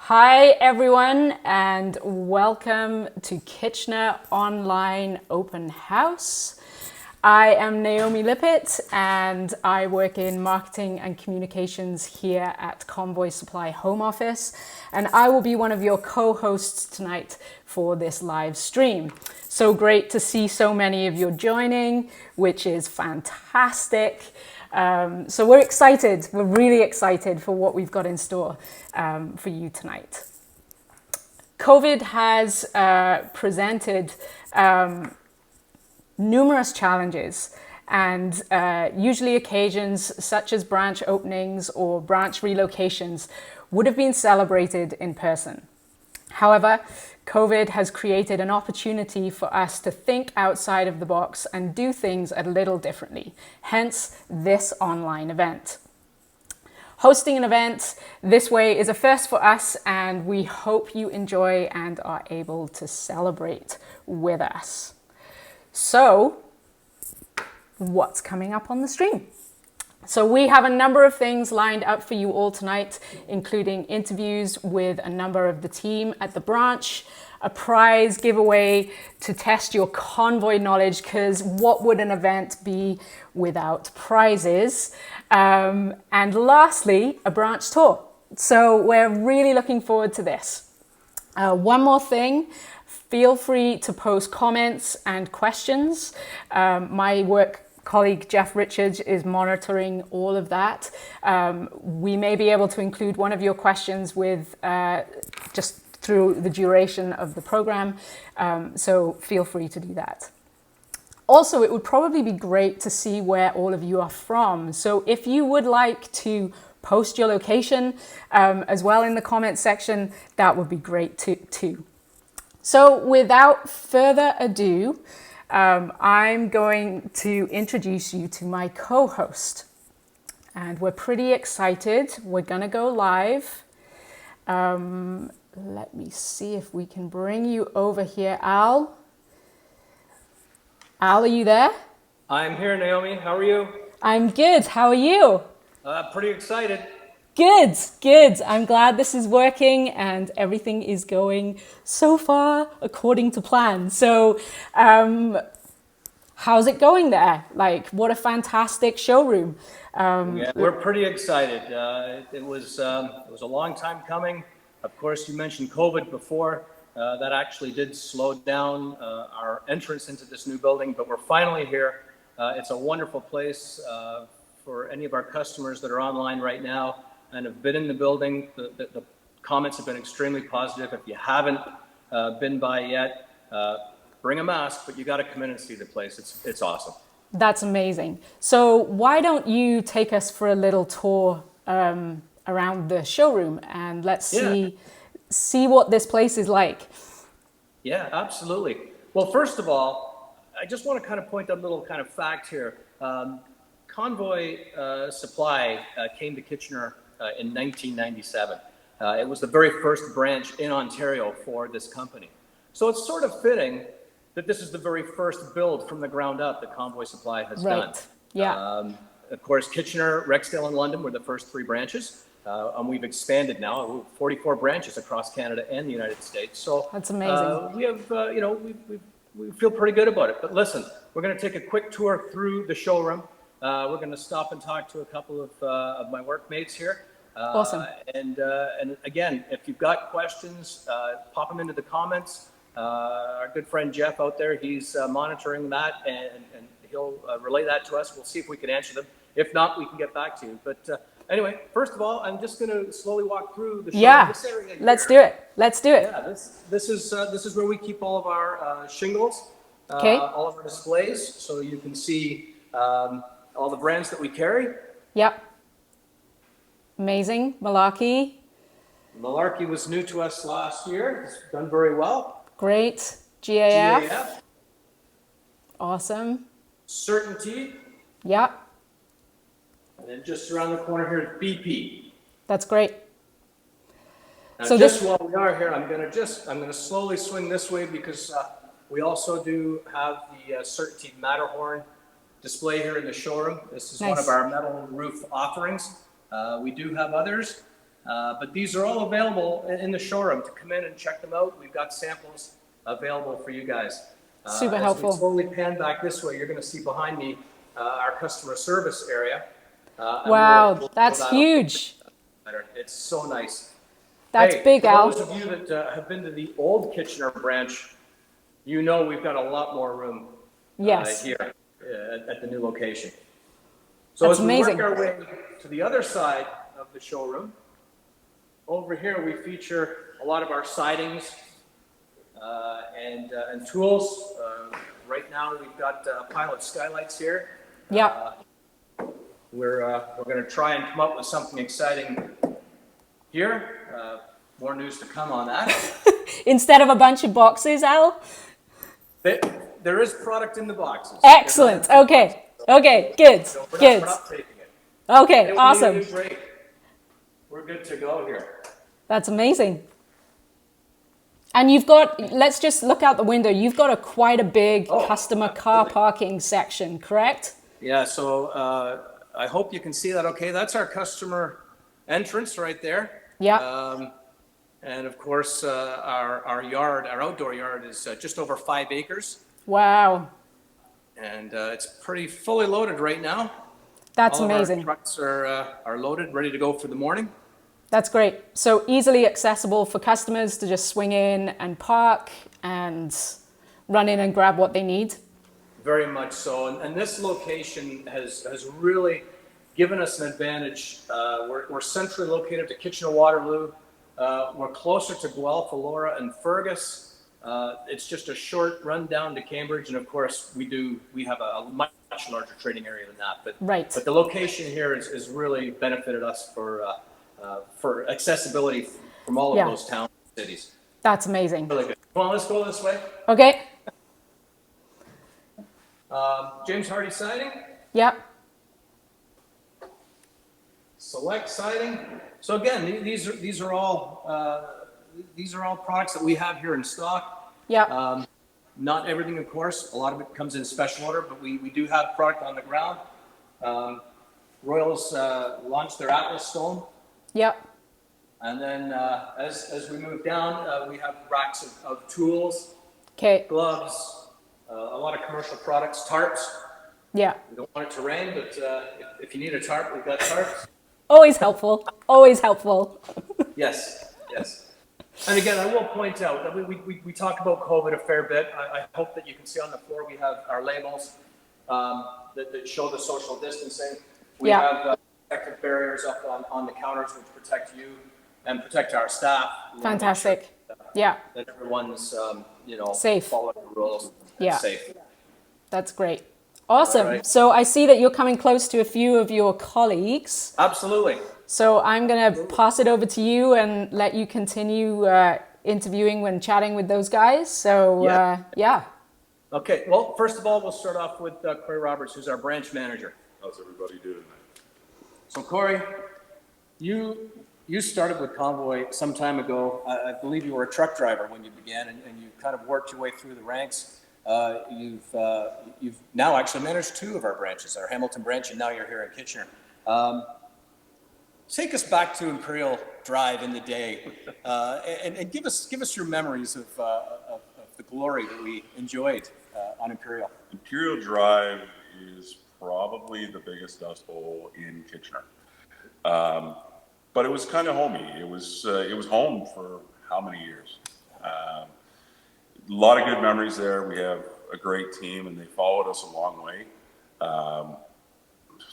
Hi everyone and welcome to Kitchener Online Open House. I am Naomi Lippett and I work in marketing and communications here at Convoy Supply Home Office, and I will be one of your co-hosts tonight for this live stream. So great to see so many of you joining, which is fantastic. So we're excited, we're really excited for what we've got in store for you tonight. COVID has presented numerous challenges and usually occasions such as branch openings or branch relocations would have been celebrated in person. However, COVID has created an opportunity for us to think outside of the box and do things a little differently, hence this online event. Hosting an event this way is a first for us, and we hope you enjoy and are able to celebrate with us. So, what's coming up on the stream? So we have a number of things lined up for you all tonight, including interviews with a number of the team at the branch, a prize giveaway to test your convoy knowledge, because what would an event be without prizes? And lastly, a branch tour. So we're really looking forward to this. One more thing. Feel free to post comments and questions. My work colleague Jeff Richards is monitoring all of that. We may be able to include one of your questions with just through the duration of the program, so feel free to do that. Also, it would probably be great to see where all of you are from. So if you would like to post your location as well in the comment section, that would be great too. So without further ado, I'm going to introduce you to my co-host, and we're pretty excited. We're gonna go live. Let me see if we can bring you over here. Al, are you there? I'm here, Naomi. How are you? I'm good. How are you? Pretty excited. Good. I'm glad this is working and everything is going so far according to plan. So, how's it going there? Like, what a fantastic showroom. Yeah, we're pretty excited. It was a long time coming. Of course, you mentioned COVID before. That actually did slow down our entrance into this new building, but we're finally here. It's a wonderful place for any of our customers that are online right now and have been in the building. The comments have been extremely positive. If you haven't been by yet, bring a mask, but you got to come in and see the place. It's awesome. That's amazing. So why don't you take us for a little tour around the showroom, and let's see what this place is like. Yeah, absolutely. Well, first of all, I just want to kind of point out a little kind of fact here. Convoy Supply came to Kitchener in 1997. It was the very first branch in Ontario for this company. So it's sort of fitting that this is the very first build from the ground up that Convoy Supply has done. Yeah. Of course, Kitchener, Rexdale, and London were the first three branches. And we've expanded now, 44 branches across Canada and the United States. So that's amazing. We have, we feel pretty good about it. But listen, we're going to take a quick tour through the showroom. We're going to stop and talk to a couple of my workmates here. Awesome. And again, if you've got questions, pop them into the comments. Our good friend Jeff out there, he's monitoring that, and he'll relay that to us. We'll see if we can answer them. If not, we can get back to you. But anyway, first of all, I'm just going to slowly walk through the showroom. Yeah, this area here. Let's do it. Yeah, this is where we keep all of our shingles, all of our displays, so you can see all the brands that we carry. Yep. Amazing. Malarkey. Malarkey was new to us last year. It's done very well. Great. GAF. Awesome. Certainty. Yep. And then just around the corner here is BP. That's great. Now, so just while we are here, I'm going to slowly swing this way because we also do have the Certainty Matterhorn display here in the showroom. This is one of our metal roof offerings. We do have others. But these are all available in the showroom to come in and check them out. We've got samples available for you guys. Super As helpful. we slowly pan back this way, you're going to see behind me our customer service area. And Wow, we'll that's that huge. better. It's so nice. That's Hey, big, for Al. those of you that have been to the old Kitchener branch, you know we've got a lot more room Yes. here at the new location. So That's as we amazing. work our way to the other side of the showroom, over here we feature a lot of our sidings and tools. Right now we've got a pile of skylights here. Yeah. We're going to try and come up with something exciting here. More news to come on that. Instead of a bunch of boxes, Al? There is product in the boxes. Excellent. Okay. Okay. Good. So we're Good. not taking it. Okay. Anyway, Awesome. great. We're good to go here. That's amazing. And you've got, let's just look out the window. You've got quite a big customer car parking section, correct? Yeah, so I hope you can see that okay. That's our customer entrance right there. Yeah. And of course, our yard, our outdoor yard is just over 5 acres. Wow. And it's pretty fully loaded right now. That's All amazing. of our trucks are loaded, ready to go for the morning. That's great. So easily accessible for customers to just swing in and park and run in and grab what they need. Very much so. And this location has really given us an advantage. We're centrally located to Kitchener-Waterloo. We're closer to Guelph, Elora, and Fergus. It's just a short run down to Cambridge. And of course, we have a much larger trading area than that. But the location here has really benefited us for accessibility from all of those towns and cities. That's amazing. Really good. Come on, let's go this way. Okay. James Hardy siding. Yep. Select siding. So again, these are all products that we have here in stock. Yep. Not everything, of course. A lot of it comes in special order, but we do have product on the ground. Royals launched their Atlas Stone. Yep. And then as we move down, we have racks of tools, gloves, a lot of commercial products, tarps. Yeah. We don't want it to rain, but if you need a tarp, we've got tarps. Always helpful. Always helpful. Yes, yes. And again, I will point out that we talk about COVID a fair bit. I hope that you can see on the floor we have our labels that show the social distancing. We have protective barriers up on the counters which protect you and protect our staff. Fantastic. That everyone's safe. following the rules. Safe. That's great. Awesome. Right. So I see that you're coming close to a few of your colleagues. Absolutely. So I'm going to pass it over to you and let you continue interviewing and chatting with those guys. So yeah. Okay. Well, first of all, we'll start off with Corey Roberts, who's our branch manager. How's everybody doing? So Corey, you started with Convoy some time ago. I believe you were a truck driver when you began, and you kind of worked your way through the ranks. You've now actually managed 2 of our branches, our Hamilton branch, and now you're here in Kitchener. Take us back to Imperial Drive in the day, and give us your memories of the glory that we enjoyed on Imperial. Imperial Drive is probably the biggest dust bowl in Kitchener, but it was kind of homey. It was home for how many years? A lot of good memories there. We have a great team, and they followed us a long way.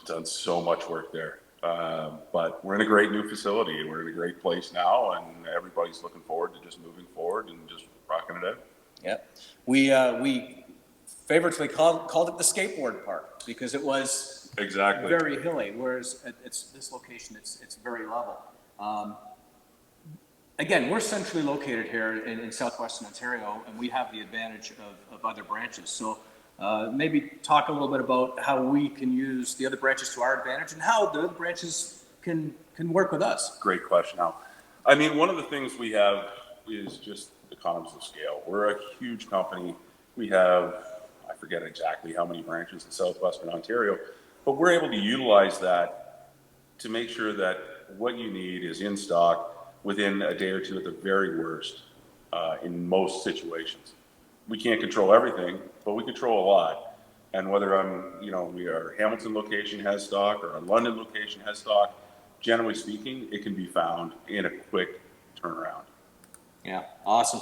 Done so much work there. But we're in a great new facility, and we're in a great place now, and everybody's looking forward to just moving forward and just rocking it out. Yeah, we favorably called it the skateboard park because it was exactly very hilly, whereas at this location it's very level. Again, we're centrally located here in southwestern Ontario, and we have the advantage of other branches. So maybe talk a little bit about how we can use the other branches to our advantage and how the other branches can work with us. Great question, Al. I mean, one of the things we have is just economies of scale. We're a huge company. We have, I forget exactly how many branches in southwestern Ontario, but we're able to utilize that to make sure that what you need is in stock within a day or two at the very worst, in most situations. We can't control everything, but we control a lot. And whether our Hamilton location has stock or our London location has stock, generally speaking, it can be found in a quick turnaround. Yeah, awesome.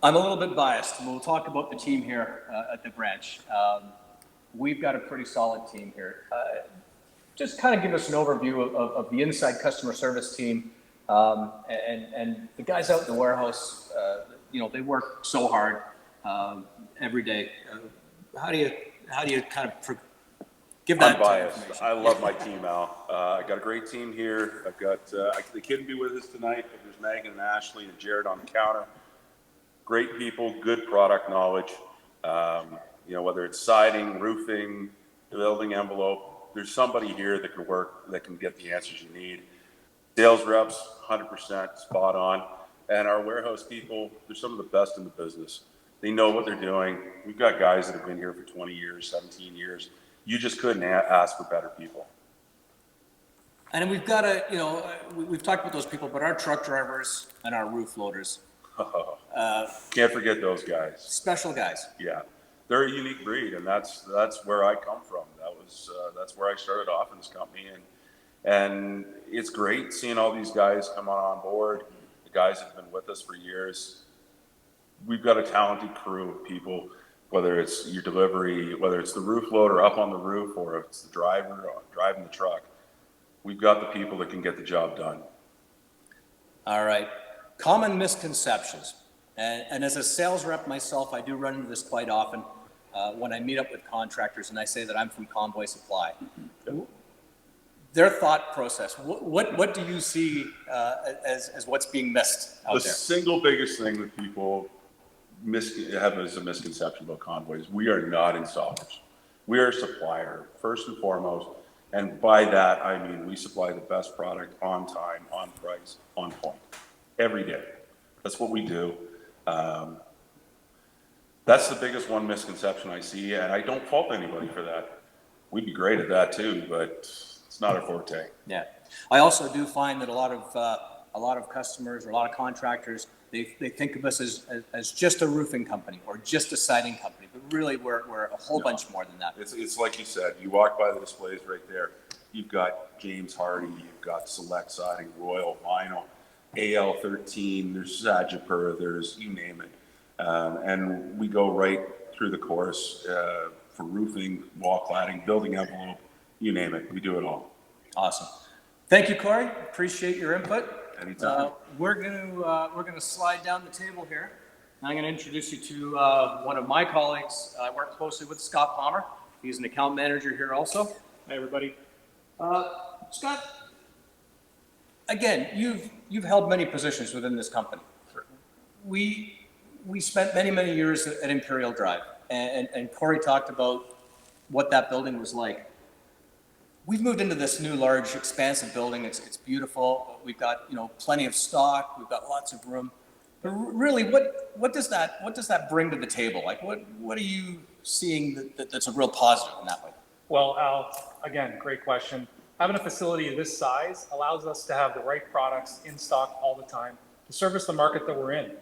I'm a little bit biased. We'll talk about the team here at the branch. We've got a pretty solid team here. Just kind of give us an overview of the inside customer service team, and the guys out in the warehouse. They work so hard every day. How do you kind of give that? Unbiased. I love my team, Al. I got a great team here. I've got they couldn't be with us tonight, but there's Megan and Ashley and Jared on the counter. Great people, good product knowledge. Whether it's siding, roofing, building envelope, there's somebody here that can work, that can get the answers you need. Sales reps, 100% spot on. And our warehouse people, they're some of the best in the business. They know what they're doing. We've got guys that have been here for 20 years, 17 years. You just couldn't ask for better people. And we've got we've talked about those people, but our truck drivers and our roof loaders. Can't forget those guys. Special guys. Yeah. They're a unique breed, and that's where I come from. That's where I started off in this company, and it's great seeing all these guys come on board. The guys have been with us for years. We've got a talented crew of people, whether it's your delivery, whether it's the roof loader up on the roof, or if it's the driver driving the truck. We've got the people that can get the job done. All right. Common misconceptions. And as a sales rep myself, I do run into this quite often when I meet up with contractors and I say that I'm from Convoy Supply. Their thought process, what do you see as what's being missed out there? The single biggest thing that people have as a misconception about Convoy is we are not installers. We are a supplier, first and foremost. And by that, I mean we supply the best product on time, on price, on point, every day. That's what we do. That's the biggest one misconception I see, and I don't fault anybody for that. We'd be great at that too, but it's not our forte. Yeah, I also do find that a lot of customers or a lot of contractors they think of us as just a roofing company or just a siding company, but really we're a whole bunch more than that. It's like you said. You walk by the displays right there. You've got James Hardy, you've got Select Siding, Royal Vinyl, AL13, there's Sagipur, there's you name it. And we go right through the course for roofing, wall cladding, building envelope, you name it. We do it all. Awesome. Thank you, Corey. Appreciate your input. Anytime. We're gonna slide down the table here. I'm gonna introduce you to one of my colleagues. I work closely with Scott Palmer. He's an account manager here also. Hi, everybody. Scott, again, you've held many positions within this company. We spent many years at Imperial Drive, and Corey talked about what that building was like. We've moved into this new, large, expansive building. It's beautiful. We've got plenty of stock. We've got lots of room. But really, what does that bring to the table? Like, what are you seeing that's a real positive in that way? Well, Al, again, great question. Having a facility of this size allows us to have the right products in stock all the time to service the market that we're in.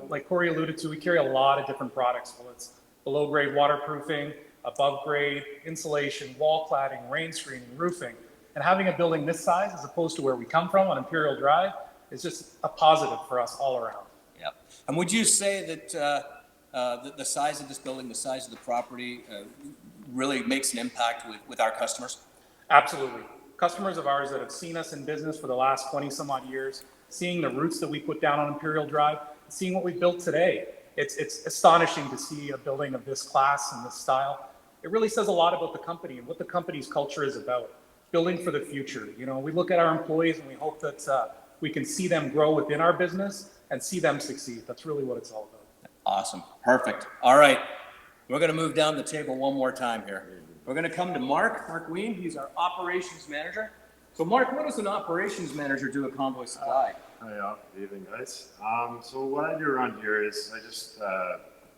Like Corey alluded to, we carry a lot of different products. Well, it's below grade waterproofing, above grade insulation, wall cladding, rain screening, roofing. And having a building this size, as opposed to where we come from on Imperial Drive, is just a positive for us all around. Yeah. And would you say that the size of this building, the size of the property, really makes an impact with our customers? Absolutely. Customers of ours that have seen us in business for the last 20 some odd years, seeing the roots that we put down on Imperial Drive, seeing what we built today, it's astonishing to see a building of this class and this style. It really says a lot about the company and what the company's culture is about. Building for the future. We look at our employees and we hope that we can see them grow within our business and see them succeed. That's really what it's all about. Awesome. Perfect. All right. We're going to move down the table one more time here. We're going to come to Mark Ween. He's our operations manager. So Mark, what does an operations manager do at Convoy Supply? Hi, good evening, guys. So what I do around here is I just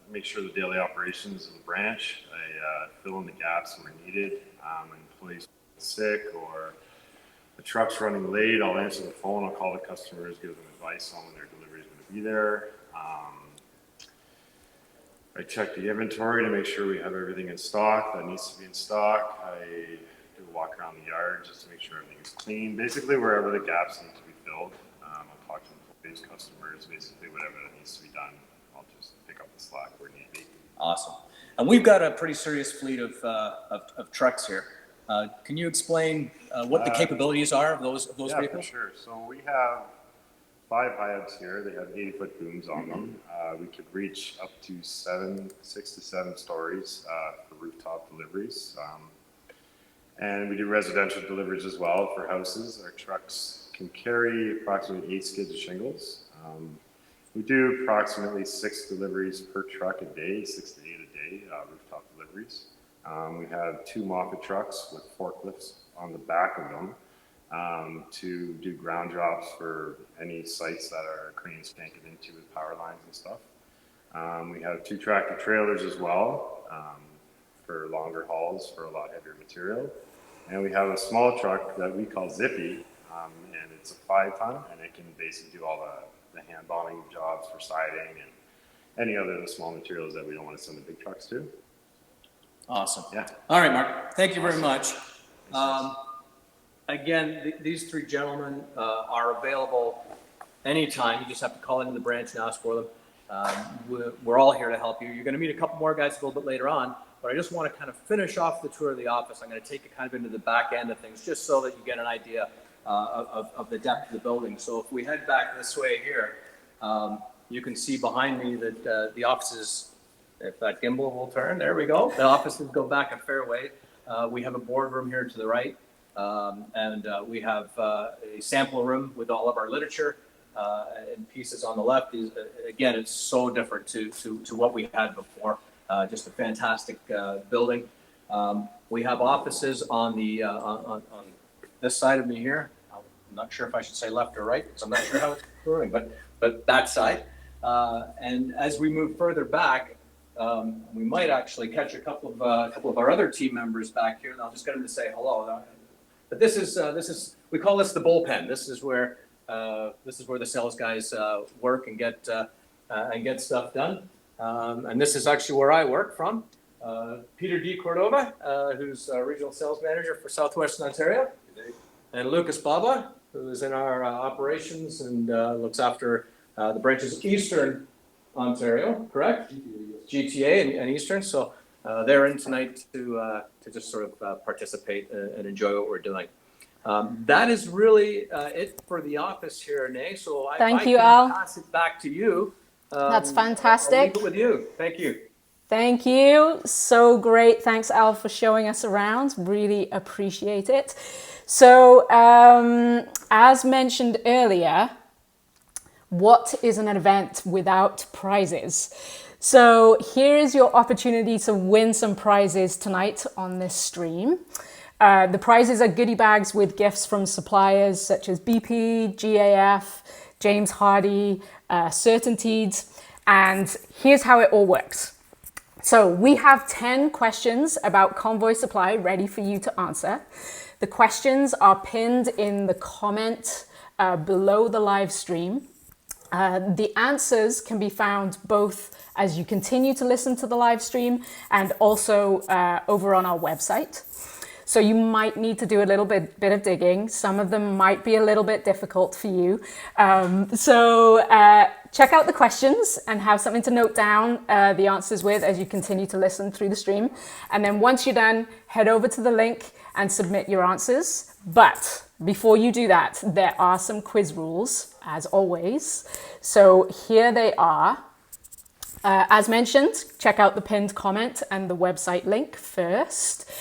make sure the daily operations of the branch. I fill in the gaps where needed. When employees are sick or the truck's running late, I'll answer the phone, I'll call the customers, give them advice on when their delivery is going to be there. I check the inventory to make sure we have everything in stock that needs to be in stock. I do a walk around the yard just to make sure everything is clean. Basically, wherever the gaps need to be filled, I'll talk to employees, customers, basically whatever that needs to be done. I'll just pick up the slack where need be. Awesome. And we've got a pretty serious fleet of trucks here. Can you explain what the capabilities are of those Yeah, vehicles? for sure. So we have 5 Hiabs here. They have 80-foot booms on them. We could reach up to 6 to 7 stories for rooftop deliveries. And we do residential deliveries as well for houses. Our trucks can carry approximately 8 skids of shingles. We do approximately 6 deliveries per truck a day, 6 to 8 a day, rooftop deliveries. We have 2 Moffett trucks with forklifts on the back of them to do ground drops for any sites that our cranes can't get into with power lines and stuff. We have 2 tractor trailers as well for longer hauls for a lot heavier material. And we have a small truck that we call Zippy, and it's a 5-ton, and it can basically do all the hand bonding jobs for siding and any other of the small materials that we don't want to send the big trucks to. Awesome. Yeah. All right, Mark. Thank you very much. Again, these 3 gentlemen are available anytime. You just have to call into the branch and ask for them. We're all here to help you. You're going to meet a couple more guys a little bit later on, but I just want to kind of finish off the tour of the office. I'm going to take it kind of into the back end of things just so that you get an idea of the depth of the building. So if we head back this way here, you can see behind me that the offices, if that gimbal will turn, there we go. The offices go back a fair way. We have a boardroom here to the right, and we have a sample room with all of our literature and pieces on the left. Again, it's so different to what we had before. Just a fantastic building. We have offices on the on this side of me here. I'm not sure if I should say left or right, because I'm not sure how it's going, but that side. And as we move further back, we might actually catch a couple of our other team members back here, and I'll just get them to say hello. But this is we call this the bullpen. This is where the sales guys work and get stuff done. And this is actually where I work from. Peter D. Cordova, who's regional sales manager for Southwestern Ontario, and Lucas Baba, who is in our operations and looks after the branches of Eastern Ontario, correct? GTA and Eastern. So they're in tonight to just sort of participate and enjoy what we're doing. That is really it for the office here, Nay. So Thank you, Al. Pass it back to you. That's fantastic. I'll leave it with you. Thank you. Thank you. So great. Thanks, Al, for showing us around. Really appreciate it. So, as mentioned earlier, what is an event without prizes? So here is your opportunity to win some prizes tonight on this stream. The prizes are goodie bags with gifts from suppliers such as BP, GAF, James Hardy, Certainteed. And here's how it all works. So we have 10 questions about Convoy Supply ready for you to answer. The questions are pinned in the comment below the live stream. The answers can be found both as you continue to listen to the live stream and also over on our website. So you might need to do a little bit of digging. Some of them might be a little bit difficult for you. So check out the questions and have something to note down the answers with as you continue to listen through the stream. And then once you're done, head over to the link and submit your answers. But before you do that, there are some quiz rules, as always. So here they are. As mentioned, check out the pinned comment and the website link first.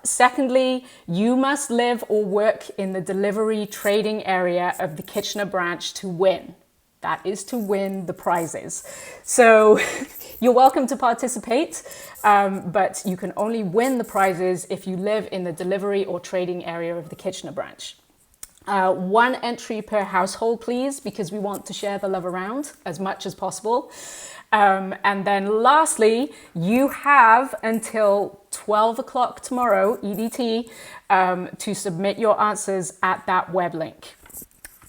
Secondly, you must live or work in the delivery trading area of the Kitchener branch to win. That is to win the prizes. So you're welcome to participate, but you can only win the prizes if you live in the delivery or trading area of the Kitchener branch. 1 entry per household, please, because we want to share the love around as much as possible. And then lastly, you have until 12 o'clock tomorrow, EDT, to submit your answers at that web link.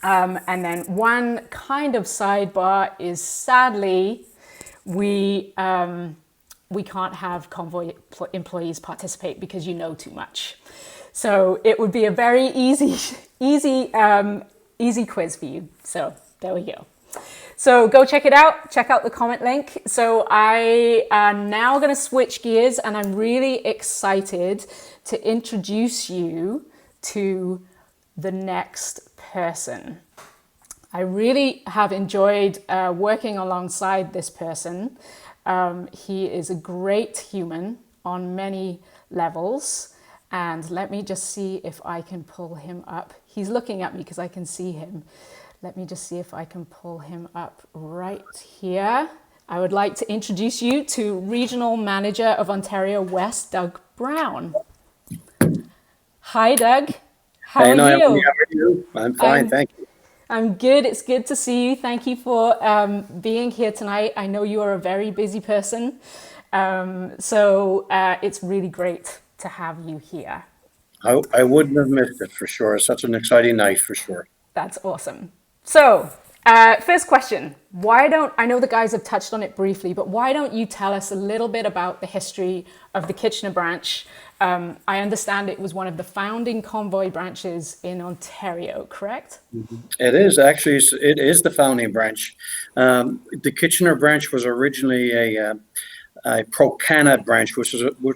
And then one kind of sidebar is, sadly, we can't have Convoy employees participate because you know too much. So it would be a very easy quiz for you. So there we go. So go check it out. Check out the comment link. So I am now going to switch gears, and I'm really excited to introduce you to the next person. I really have enjoyed working alongside this person. He is a great human on many levels. And let me just see if I can pull him up. He's looking at me because I can see him. Let me just see if I can pull him up right here. I would like to introduce you to Regional Manager of Ontario West, Doug Brown. Hi, Doug. How are Naomi, you? how are you? I'm fine, thank you. I'm good. It's good to see you. Thank you for being here tonight. I know you are a very busy person, so it's really great to have you here. I wouldn't have missed it for sure. Such an exciting night for sure. That's awesome. So, first question. I know the guys have touched on it briefly, but why don't you tell us a little bit about the history of the Kitchener branch? I understand it was one of the founding Convoy branches in Ontario, correct? It is actually, it is the founding branch. The Kitchener branch was originally a Pro-Cana branch, which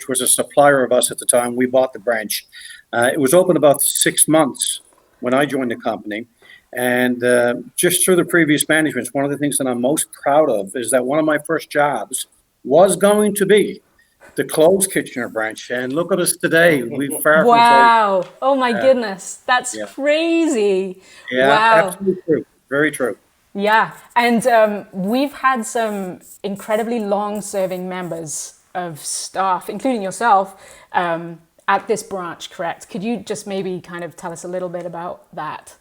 was a supplier of us at the time. We bought the branch. It was open about 6 months when I joined the company. And just through the previous management, one of the things that I'm most proud of is that one of my first jobs was going to be the closed Kitchener branch. And look at us today. We've far from Wow. Oh my goodness. That's yeah. crazy. Yeah, Wow. absolutely true. Very true. Yeah. And we've had some incredibly long-serving members of staff, including yourself, at this branch, correct? Could you just maybe kind of tell us a little bit about that?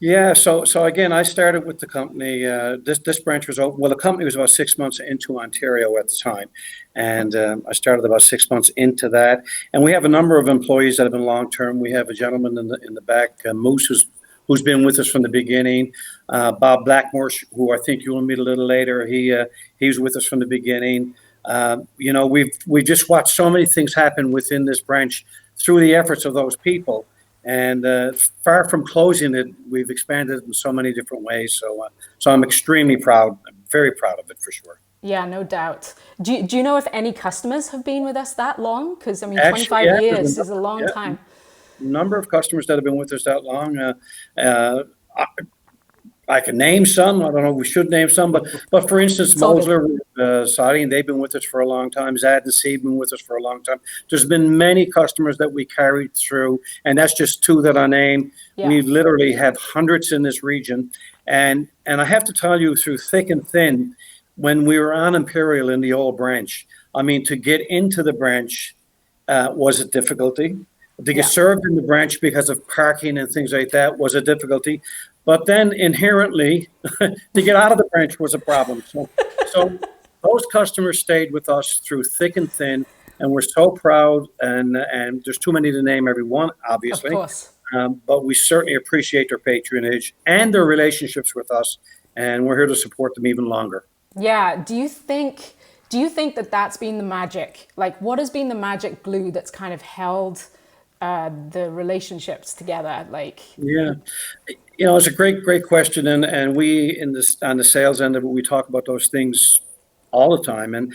Yeah, so again, I started with the company. This branch was open. Well, the company was about 6 months into Ontario at the time, and I started about 6 months into that. And we have a number of employees that have been long term. We have a gentleman in the back, Moose, who's been with us from the beginning. Bob Blackmore, who I think you will meet a little later. He's with us from the beginning. You know, we've just watched so many things happen within this branch through the efforts of those people. And far from closing it, we've expanded in so many different ways. So I'm extremely proud. I'm very proud of it for sure. Yeah, no doubt. Do you know if any customers have been with us that long? Because I mean, Actually, 25 yeah, years is a long time. Number of customers that have been with us that long. I can name some. I don't know if we should name some, but for instance, Mosler Siding, they've been with us for a long time. Zad and Seed been with us for a long time. There's been many customers that we carried through, and that's just two that I named. Yeah. We literally have hundreds in this region, and I have to tell you, through thick and thin, when we were on Imperial in the old branch, I mean, to get into the branch was a difficulty. To get served in the branch because of parking and things like that was a difficulty. But then inherently, to get out of the branch was a problem. So those customers stayed with us through thick and thin, and we're so proud. And there's too many to name every one, obviously. Of course. But we certainly appreciate their patronage and their relationships with us, and we're here to support them even longer. Yeah. Do you think that that's been the magic? Like, what has been the magic glue that's kind of held the relationships together? Like, yeah, you know, it's a great question, and we on the sales end of it, we talk about those things all the time, and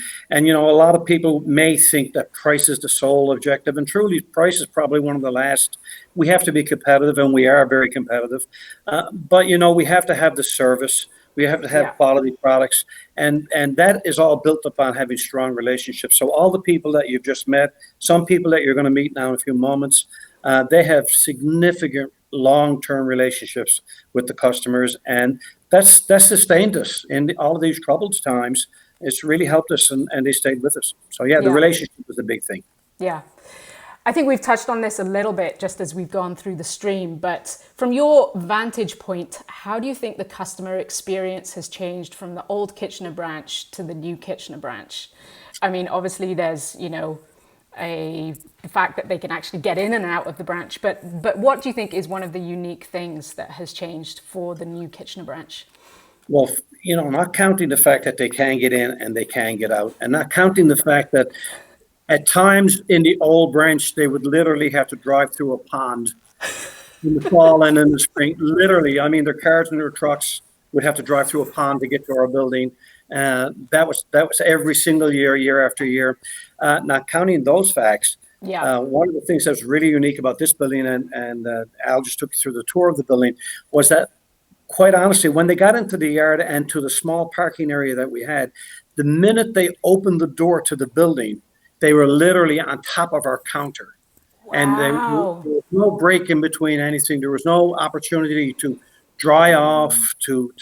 you know, a lot of people may think that price is the sole objective, and truly, price is probably one of the last. We have to be competitive, and we are very competitive, but you know, we have to have the service. We have to have quality products, and that is all built upon having strong relationships. So all the people that you've just met, some people that you're going to meet now in a few moments, they have significant long-term relationships with the customers, and that's sustained us in all of these troubled times. It's really helped us, and they stayed with us. So the relationship was the big thing. Yeah. I think we've touched on this a little bit just as we've gone through the stream, but from your vantage point, how do you think the customer experience has changed from the old Kitchener branch to the new Kitchener branch? I mean, obviously there's, you know, the fact that they can actually get in and out of the branch. But what do you think is one of the unique things that has changed for the new Kitchener branch? Well, not counting the fact that they can get in and they can get out, and not counting the fact that at times in the old branch, they would literally have to drive through a pond in the fall and in the spring. Literally, I mean, their cars and their trucks would have to drive through a pond to get to our building. That was every single year, year after year. Not counting those facts, Yeah. one of the things that's really unique about this building, and Al just took you through the tour of the building, was that, quite honestly, when they got into the yard and to the small parking area that we had, the minute they opened the door to the building, they were literally on top of our counter. And there was no break in between anything. There was no opportunity to dry off, to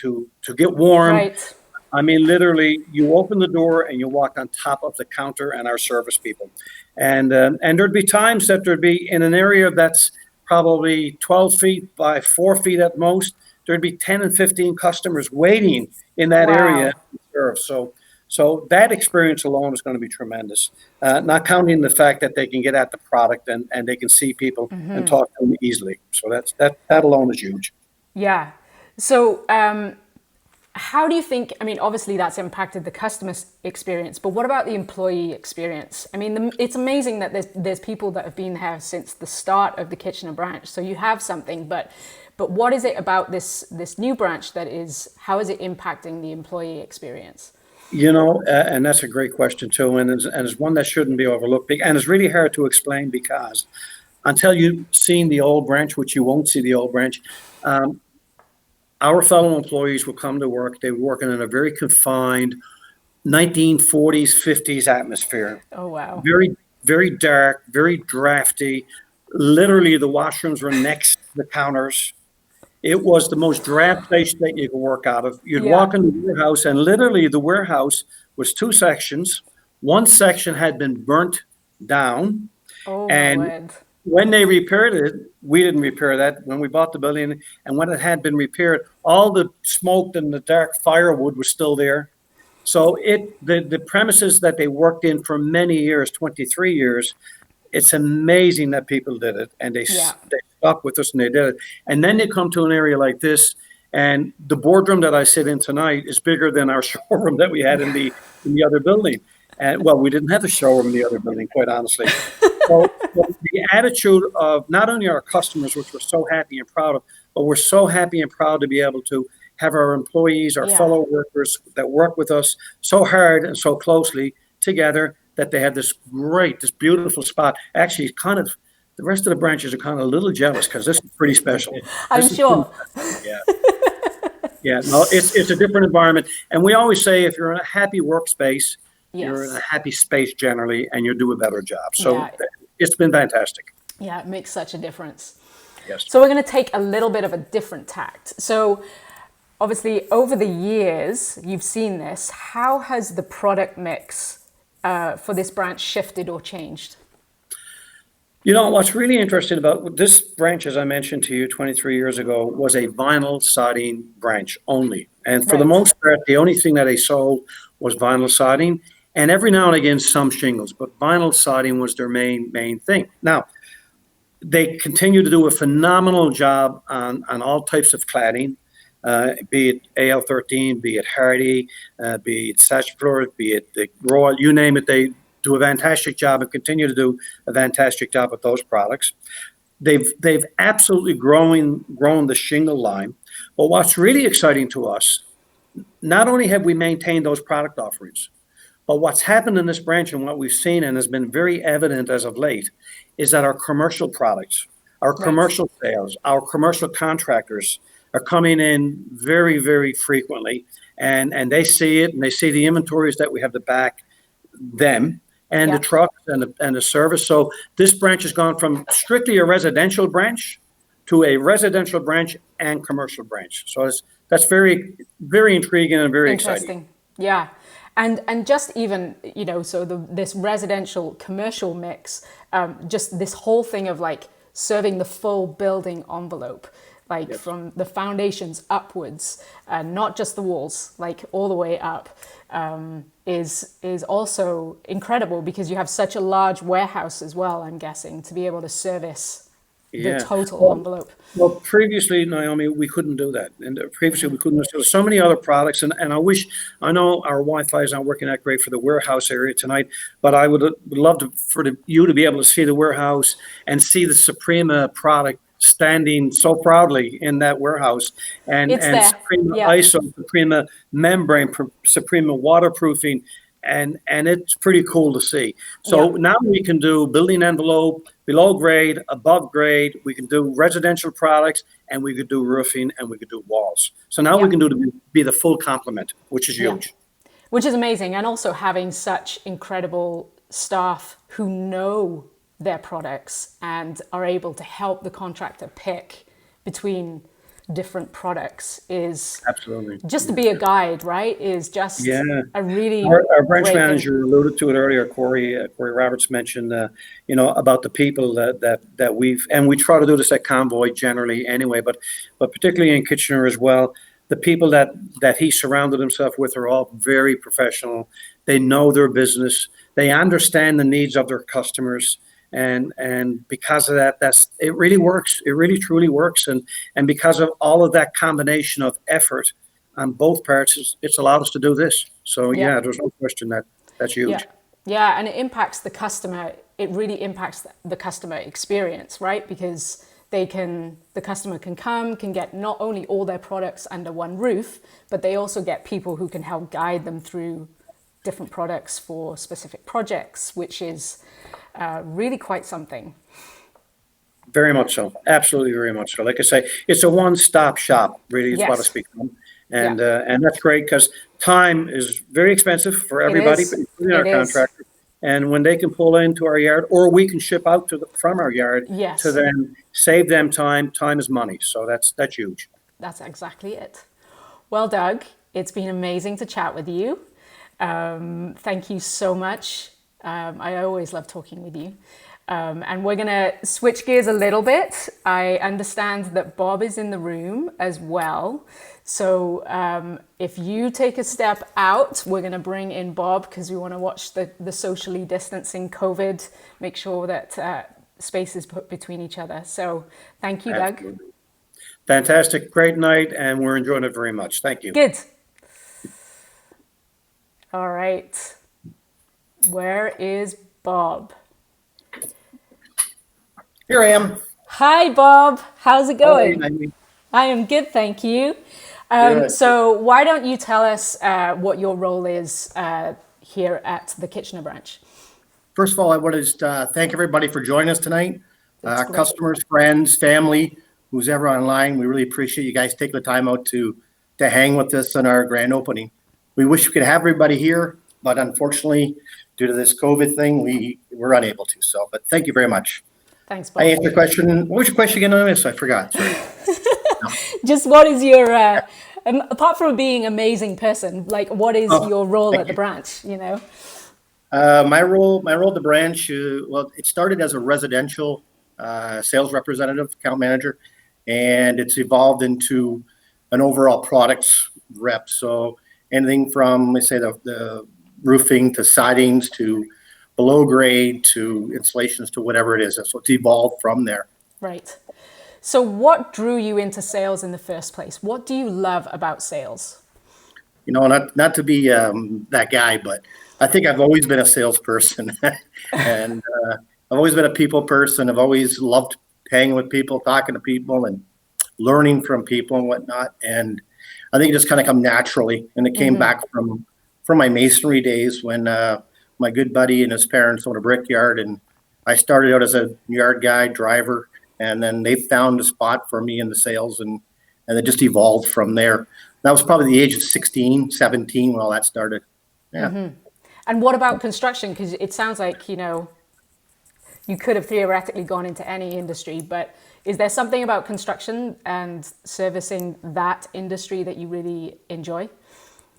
get warm. Right. I mean, literally, you open the door and you walk on top of the counter and our service people. And there'd be times that there'd be in an area that's probably 12 feet by 4 feet at most, there'd be 10 and 15 customers waiting in that area to serve. So that experience alone is going to be tremendous. Not counting the fact that they can get at the product and they can see people and talk to them easily. So that alone is huge. Yeah. So how do you think, I mean, obviously that's impacted the customer experience, but what about the employee experience? I mean, it's amazing that there's people that have been there since the start of the Kitchener branch. So you have something, but what is it about this new branch how is it impacting the employee experience? And that's a great question too, and it's one that shouldn't be overlooked. And it's really hard to explain because until you've seen the old branch, which you won't see the old branch, our fellow employees will come to work. They were working in a very confined 1940s, 50s atmosphere. Oh, wow. Very, very dark, very drafty. Literally, the washrooms were next to the counters. It was the most draft place that you could work out of. You'd walk in the warehouse, and literally the warehouse was 2 sections. One section had been burnt down. Oh, and my word. When they repaired it, we didn't repair that when we bought the building. And when it had been repaired, all the smoke and the dark firewood was still there. So the premises that they worked in for many years, 23 years, it's amazing that people did it, and they stuck with us and they did it. And then they come to an area like this, and the boardroom that I sit in tonight is bigger than our showroom that we had in the other building. And well, we didn't have a showroom in the other building, quite honestly. So the attitude of not only our customers, which we're so happy and proud of, but we're so happy and proud to be able to have our employees, our fellow workers that work with us so hard and so closely together, that they have this beautiful spot. Actually, kind of, the rest of the branches are kind of a little jealous because this is pretty special. I'm sure. Yeah, no, it's a different environment. And we always say if you're in a happy workspace, you're in a happy space generally, and you'll do a better job. So it's been fantastic. Yeah, it makes such a difference. Yes. So we're going to take a little bit of a different tact. So obviously, over the years, you've seen this. How has the product mix for this branch shifted or changed? What's really interesting about this branch, as I mentioned to you 23 years ago, was a vinyl siding branch only. And for the most part, the only thing that they sold was vinyl siding, and every now and again, some shingles, but vinyl siding was their main thing. Now, they continue to do a phenomenal job on all types of cladding, be it AL13, be it Hardy, be it Satchfloor, be it the Royal, you name it, they do a fantastic job and continue to do a fantastic job with those products. They've absolutely grown the shingle line. But what's really exciting to us, not only have we maintained those product offerings, but what's happened in this branch and what we've seen and has been very evident as of late is that our commercial products, our commercial sales, our commercial contractors are coming in very, very frequently, and they see it, and they see the inventories that we have to back them and the trucks and the service. So this branch has gone from strictly a residential branch to a residential branch and commercial branch. So that's very, very intriguing and very exciting. Yeah. And just even, so this residential commercial mix, just this whole thing of like serving the full building envelope. like Yes. from the foundations upwards, not just the walls, like all the way up, is also incredible because you have such a large warehouse as well, I'm guessing, to be able to service the Yeah. total envelope. Well, previously, Naomi, we couldn't do that. And previously we couldn't. There were so many other products. And I know our Wi-Fi is not working that great for the warehouse area tonight, but I would love you to be able to see the warehouse and see the Suprema product standing so proudly in that warehouse. It's And there. Suprema Yeah. ISO, Suprema membrane, Suprema waterproofing. And it's pretty cool to see. So Yeah. now we can do building envelope, below grade, above grade. We can do residential products, and we could do roofing, and we could do walls. So now we Yeah. can be the full complement, which is Yeah. huge. Which is amazing. And also having such incredible staff who know their products and are able to help the contractor pick between different products is Absolutely. just to be a guide, right? Is just Yeah. a really Our branch great thing. manager alluded to it earlier. Corey Roberts mentioned, about the people that we try to do this at Convoy generally anyway, but particularly in Kitchener as well. The people that he surrounded himself with are all very professional. They know their business. They understand the needs of their customers. And because of that, it really works. It really truly works. And because of all of that combination of effort on both parts, it's allowed us to do this. So Yeah. yeah, there's no question that's huge. Yeah. Yeah. And it impacts the customer. It really impacts the customer experience, right? Because the customer can get not only all their products under one roof, but they also get people who can help guide them through different products for specific projects, which is really quite something. Very much so. Absolutely, very much so. Like I say, it's a one-stop shop, really, is what Yes. it's become. And that's great because time is very expensive for everybody, is. including our It is. contractors. And when they can pull into our yard, or we can ship out from our yard Yes. to them, save them time. Time is money. So that's huge. That's exactly it. Well, Doug, it's been amazing to chat with you. Thank you so much. I always love talking with you. And we're going to switch gears a little bit. I understand that Bob is in the room as well. So if you take a step out, we're going to bring in Bob because we want to watch the socially distancing COVID, make sure that space is put between each other. So thank you, Doug. Absolutely. Fantastic. Great night. And we're enjoying it very much. Thank you. Good. All right. Where is Bob? Here I am. Hi, Bob. How's it going? Hi. I am good, thank you. Good. So why don't you tell us what your role is here at the Kitchener branch? First of all, I want to thank everybody for joining us tonight. That's great. Customers, friends, family, who's ever online. We really appreciate you guys taking the time out to hang with us on our grand opening. We wish we could have everybody here, but unfortunately, due to this COVID thing, we're unable to. So, but thank you very much. Thanks, Bob. I answered your question. What was your question again on this? I forgot. Sorry. Just what is your, apart from being an amazing person, like what is your role thank at the you. branch, you know? My role at the branch, well, it started as a residential sales representative, account manager, and it's evolved into an overall products rep. So anything from, let's say, the roofing to sidings to below grade to installations to whatever it is. So it's evolved from there. Right. So what drew you into sales in the first place? What do you love about sales? Not to be that guy, but I think I've always been a salesperson, and I've always been a people person. I've always loved hanging with people, talking to people, and learning from people and whatnot. And I think it just kind of come naturally, and it came back from my masonry days when my good buddy and his parents owned a brickyard, and I started out as a yard guy, driver, and then they found a spot for me in the sales, and it just evolved from there. That was probably the age of 16, 17 when all that started. Yeah. And what about construction? Because it sounds like, you could have theoretically gone into any industry, but is there something about construction and servicing that industry that you really enjoy?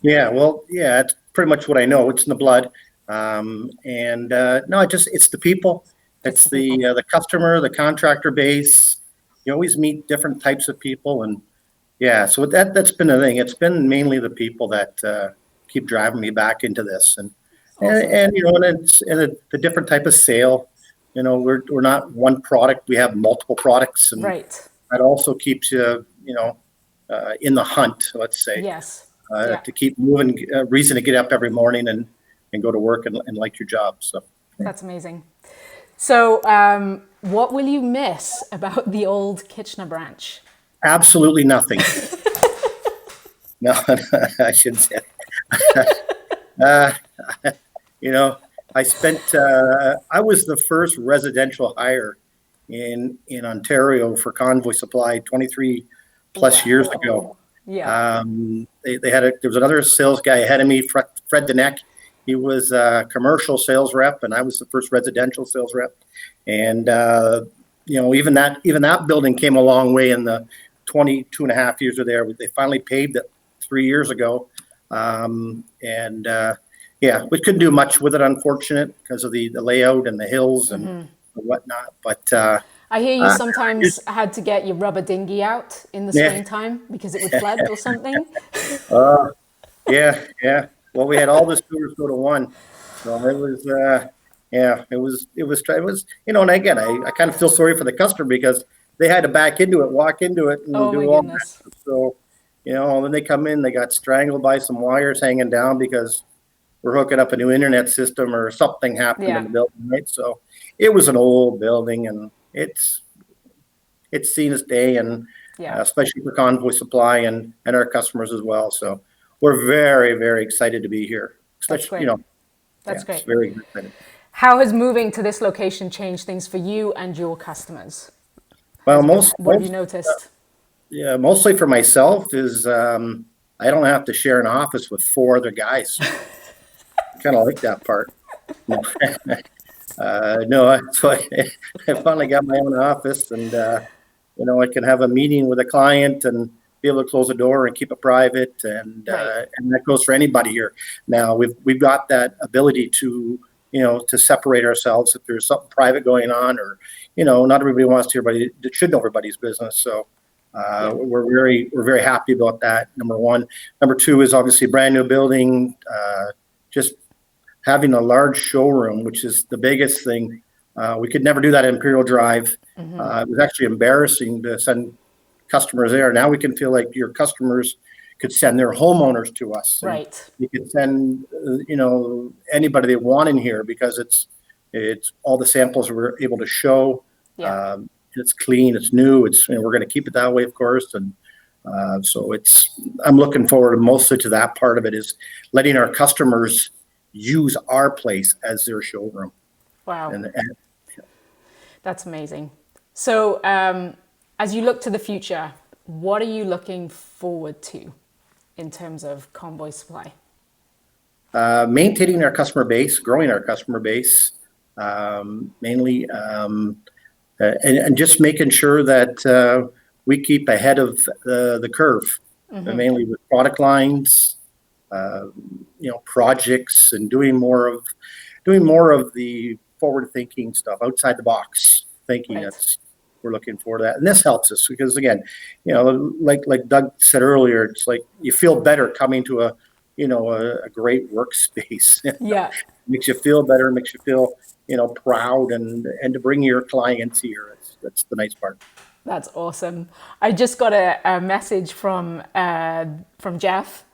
Yeah, well, yeah, it's pretty much what I know. It's in the blood. No, it's the people. It's the customer, the contractor base, you always meet different types of people, and yeah, so that's been the thing. It's been mainly the people that keep driving me back into this, and you know, and it's the different type of sale. You know, we're not one product; we have multiple products, and Right. that also keeps you, you know, in the hunt. Let's say Yes. Yeah. to keep moving, reason to get up every morning and go to work and like your job. So That's amazing. So, what will you miss about the old Kitchener branch? absolutely nothing. No, I shouldn't say. You know, I was the first residential hire in Ontario for Convoy Supply 23 plus years ago. Yeah. There was another sales guy ahead of me, Fred Deneck. He was a commercial sales rep, and I was the first residential sales rep. And you know, even that building came a long way in the 22 and a half years of there. They finally paved it 3 years ago, yeah, we couldn't do much with it, unfortunate, because of the layout and the hills and whatnot. But I hear you sometimes had to get your rubber dinghy out in the Yeah. springtime because it would flood or something. yeah. Well, we had all the scooters go to one, so it was it was, you know. And again, I kind of feel sorry for the customer because they had to back into it, walk into it, and Oh my do all goodness. that. So, you know, when they come in, they got strangled by some wires hanging down because we're hooking up a new internet system or something happened Yeah. in the building, right? So it was an old building, and it's seen its day, and Yeah. especially for Convoy Supply and our customers as well. So we're very, very excited to be here. That's Especially, great. you know, That's yeah, great. it's very excited. How has moving to this location changed things for you and your customers? Well, What have you noticed? yeah, mostly for myself is I don't have to share an office with 4 other guys. Kind of like that part. No, so I finally got my own office, and you know, I can have a meeting with a client and be able to close the door and keep it private, and Right. and that goes for anybody here. Now we've got that ability to, you know, to separate ourselves if there's something private going on, or, you know, not everybody wants to hear should know everybody's business. So we're very happy about that. Number one. Number two is obviously brand new building. Just having a large showroom, which is the biggest thing. We could never do that at Imperial Drive. It was actually embarrassing to send customers there. Now we can feel like your customers could send their homeowners to us. And Right. you could send, you know, anybody they want in here because it's all the samples we're able to show. Yeah. It's clean, it's new, you know, we're going to keep it that way, of course. And so I'm looking forward mostly to that part of it, is letting our customers use our place as their showroom. Wow. And That's amazing. So, as you look to the future, what are you looking forward to in terms of Convoy Supply? maintaining our customer base, growing our customer base, mainly, and just making sure that we keep ahead of the curve, mainly with product lines, you know, projects, and doing more of the forward-thinking stuff, outside the box thinking. Right. We're looking forward to that, and this helps us because, again, you know, like Doug said earlier, it's like you feel better coming to a great workspace. Yeah. Makes you feel better, makes you feel, you know, proud, and to bring your clients here. That's the nice part. That's awesome. I just got a message from Jeff.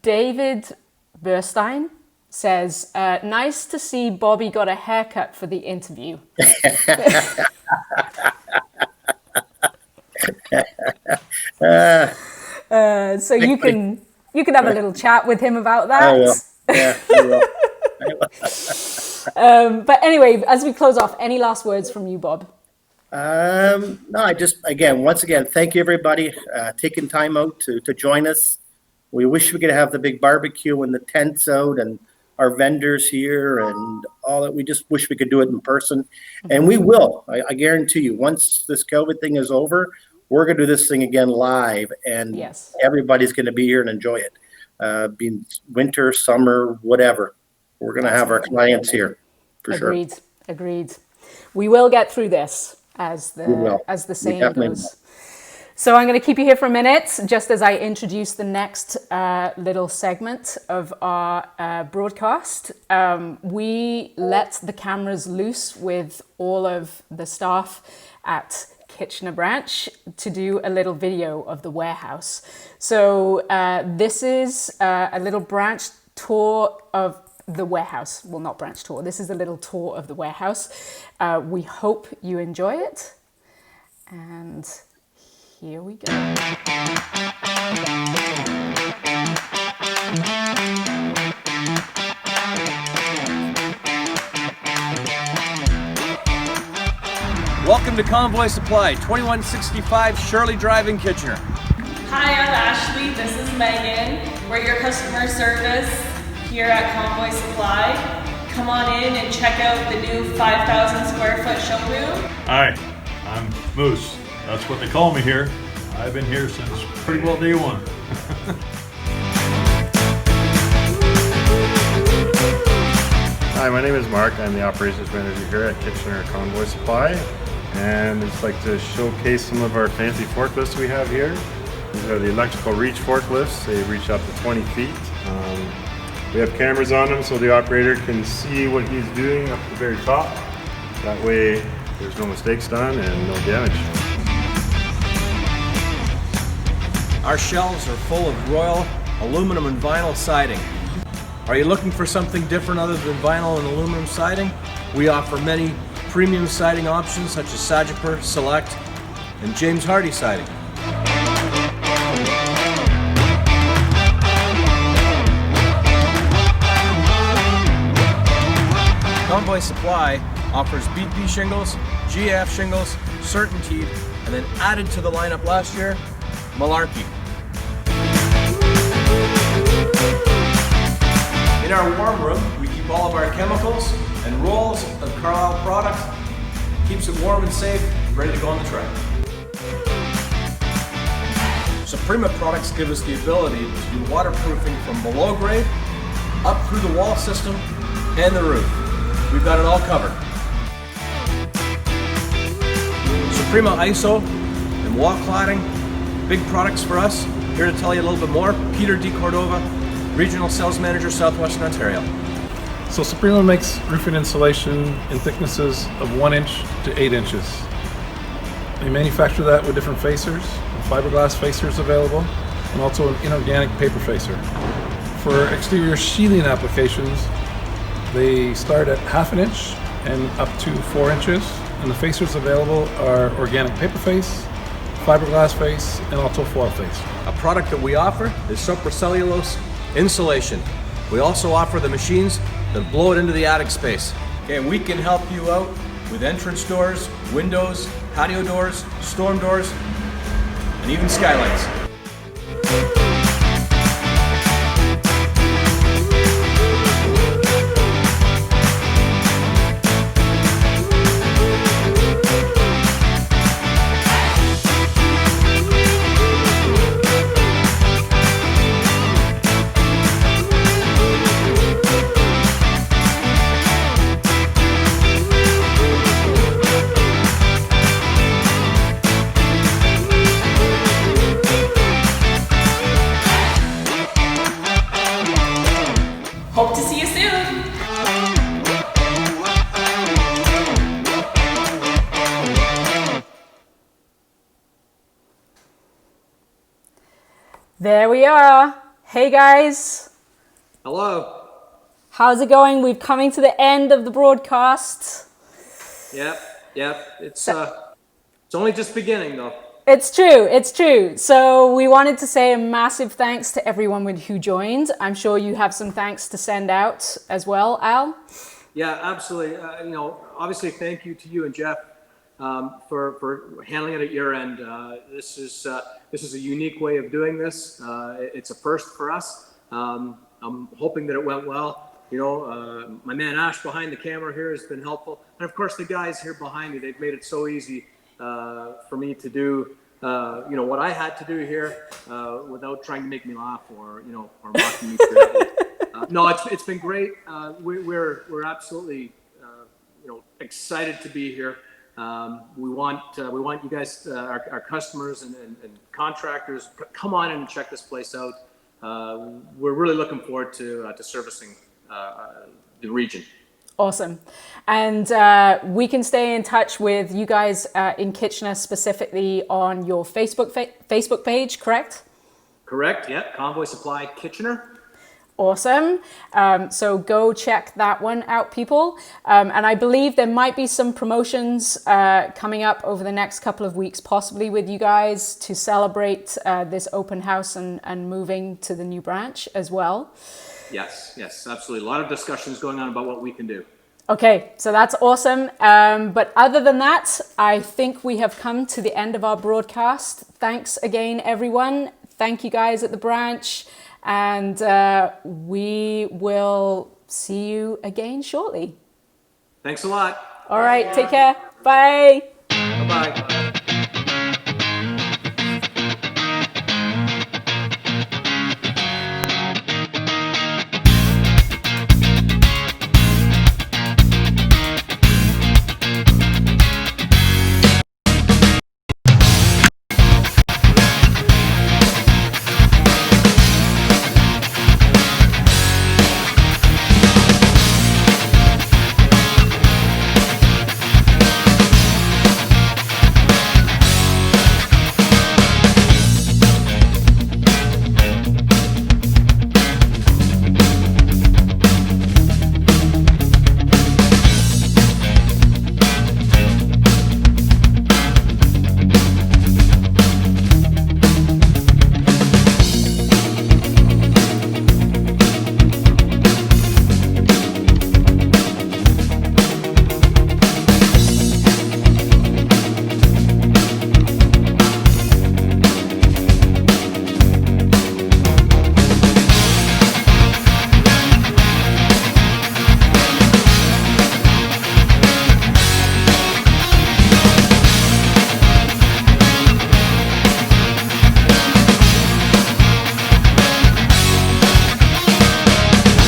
David Burstein says, nice to see Bobby got a haircut for the interview. So you can have a little chat with him about that. I will. Yeah, I will. But anyway, as we close off, any last words from you, Bob? No, once again, thank you, everybody, taking time out to join us. We wish we could have the big barbecue and the tents out and our vendors here and all that. We just wish we could do it in person. And we will. I guarantee you, once this COVID thing is over, we're going to do this thing again live, and Yes. everybody's going to be here and enjoy it. Being winter, summer, whatever. We're going to have our clients here for sure. Agreed. We will get through this. as We will. the We saying definitely goes. So I'm going to keep you here for a minute, just as I introduce the next little segment of our broadcast. We let the cameras loose with all of the staff at Kitchener branch to do a little video of the warehouse. So this is a little branch tour of the warehouse. Well, not branch tour. This is a little tour of the warehouse. We hope you enjoy it. And here we go. Welcome to Convoy Supply, 2165 Shirley Drive in Kitchener. Hi, I'm Ashley. This is Megan. We're your customer service here at Convoy Supply. Come on in and check out the new 5,000 square foot showroom. Hi, I'm Moose. That's what they call me here. I've been here since pretty well day one. Hi, my name is Mark. I'm the operations manager here at Kitchener Convoy Supply, and I'd just like to showcase some of our fancy forklifts we have here. These are the electrical reach forklifts. They reach up to 20 feet. We have cameras on them so the operator can see what he's doing up at the very top. That way there's no mistakes done and no damage. Our shelves are full of Royal aluminum and vinyl siding. Are you looking for something different other than vinyl and aluminum siding? We offer many premium siding options such as Sagipur, Select, and James Hardy siding. Convoy Supply offers BP shingles, GF shingles, Certainty, and then added to the lineup last year, Malarkey. In our warm room, we keep all of our chemicals and rolls of Carlisle product. Keeps it warm and safe, ready to go on the track. Suprema products give us the ability to do waterproofing from below grade, up through the wall system, and the roof. We've got it all covered. Suprema ISO and wall cladding, big products for us. Here to tell you a little bit more, Peter D. Cordova, Regional Sales Manager, Southwestern Ontario. So Suprema makes roofing insulation in thicknesses of 1 inch to 8 inches. We manufacture that with different facers, fiberglass facers available, and also an inorganic paper facer. For exterior shielding applications, they start at 1/2 inch and up to 4 inches, and the facers available are organic paper face, fiberglass face, and also foil face. A product that we offer is supercellulose insulation. We also offer the machines that blow it into the attic space. Okay, we can help you out with entrance doors, windows, patio doors, storm doors, and even skylights. Hope to see you soon. There we are. Hey guys, Hello. how's it going? We're coming to the end of the broadcast. Yep. It's only just beginning though. It's true. So we wanted to say a massive thanks to everyone who joined. I'm sure you have some thanks to send out as well, Al. Yeah, absolutely. Obviously, thank you to you and Jeff for handling it at your end. This is a unique way of doing this. It's a first for us. I'm hoping that it went well. My man Ash behind the camera here has been helpful, and of course the guys here behind me. They've made it so easy for me to do what I had to do here without trying to make me laugh or mocking me. No, it's been great. We're absolutely excited to be here. We want you guys, our customers and contractors, come on in and check this place out. We're really looking forward to servicing the region. Awesome. And we can stay in touch with you guys in Kitchener specifically on your Facebook page, correct? Correct, yeah. Convoy Supply Kitchener. Awesome. So go check that one out, people. And I believe there might be some promotions coming up over the next couple of weeks, possibly with you guys to celebrate this open house and moving to the new branch as well. Yes, absolutely. A lot of discussions going on about what we can do. Okay, so that's awesome. But other than that, I think we have come to the end of our broadcast. Thanks again, everyone. Thank you guys at the branch. And we will see you again shortly. Thanks a lot. All right, take care. Bye. Bye-bye.